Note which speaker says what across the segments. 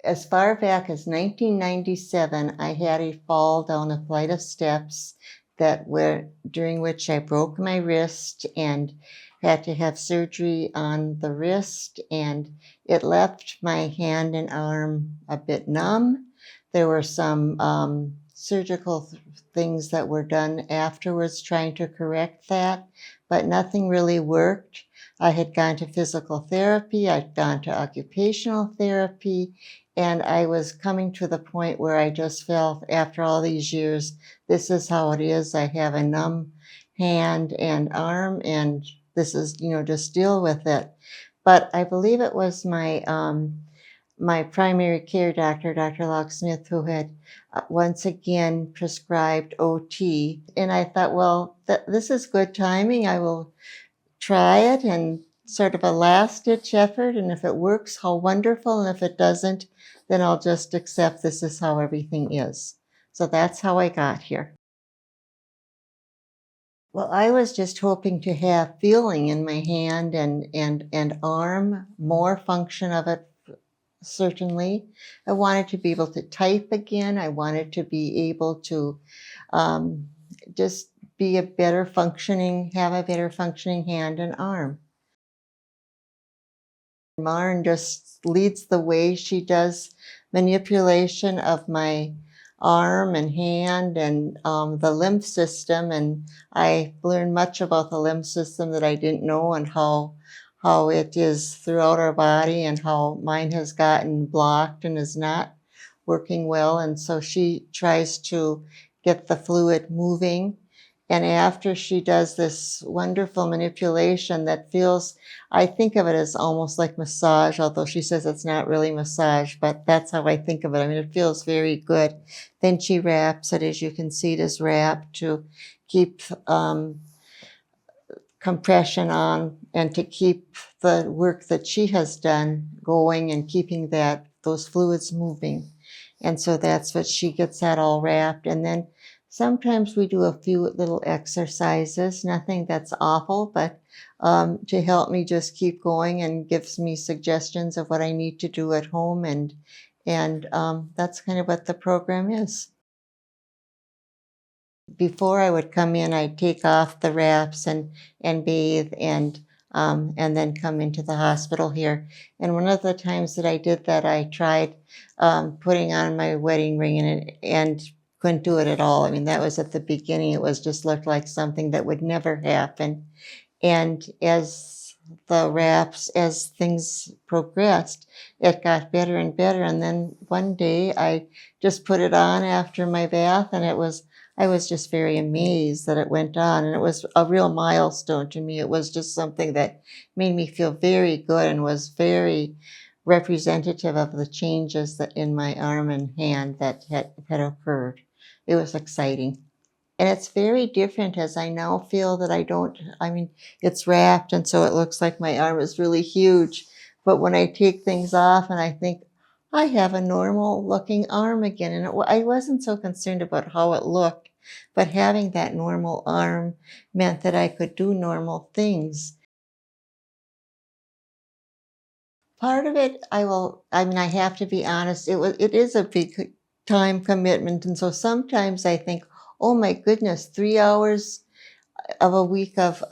Speaker 1: as far back as 1997, I had a fall down a flight of steps during which I broke my wrist and had to have surgery on the wrist, and it left my hand and arm a bit numb. There were some surgical things that were done afterwards trying to correct that, but nothing really worked. I had gone to physical therapy, I'd gone to occupational therapy, and I was coming to the point where I just felt, after all these years, this is how it is. I have a numb hand and arm, and this is, just deal with it. But I believe it was my primary care doctor, Dr. Locksmith, who had once again prescribed OT. And I thought, well, this is good timing. I will try it, and sort of a last-ditch effort. And if it works, how wonderful. And if it doesn't, then I'll just accept this is how everything is. So that's how I got here. Well, I was just hoping to have feeling in my hand and arm, more function of it, certainly. I wanted to be able to type again. I wanted to be able to just have a better functioning hand and arm. Maren just leads the way. She does manipulation of my arm and hand and the lymph system, and I learned much about the lymph system that I didn't know, and how it is throughout our body, and how mine has gotten blocked and is not working well. And so she tries to get the fluid moving. And after she does this wonderful manipulation that feels, I think of it as almost like massage, although she says it's not really massage, but that's how I think of it. I mean, it feels very good. Then she wraps it. As you can see, it is wrapped to keep compression on, and to keep the work that she has done going, and keeping those fluids moving. And so that's what she gets that all wrapped. And then sometimes we do a few little exercises, nothing that's awful, but to help me just keep going, and gives me suggestions of what I need to do at home. And that's kind of what the program is. Before I would come in, I'd take off the wraps and bathe, and then come into the hospital here. And one of the times that I did that, I tried putting on my wedding ring, and couldn't do it at all. I mean, that was at the beginning. It was just looked like something that would never happen. And as things progressed, it got better and better. And then one day I just put it on after my bath, and I was just very amazed that it went on. And it was a real milestone to me. It was just something that made me feel very good, and was very representative of the changes that in my arm and hand that had occurred. It was exciting. And it's very different, as I now feel that it's wrapped, and so it looks like my arm is really huge. But when I take things off, and I think, I have a normal looking arm again. And I wasn't so concerned about how it looked, but having that normal arm meant that I could do normal things. Part of it, I have to be honest, it is a big time commitment. And so sometimes I think, oh my goodness, 3 hours of a week of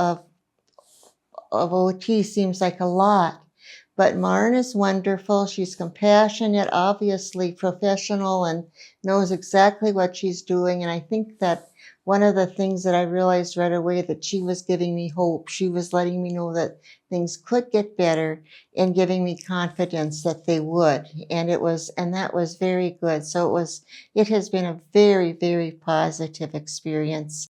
Speaker 1: OT seems like a lot. But Maren is wonderful. She's compassionate, obviously professional, and knows exactly what she's doing. And I think that one of the things that I realized right away, that she was giving me hope. She was letting me know that things could get better, and giving me confidence that they would. And that was very good. So it has been a very, very positive experience.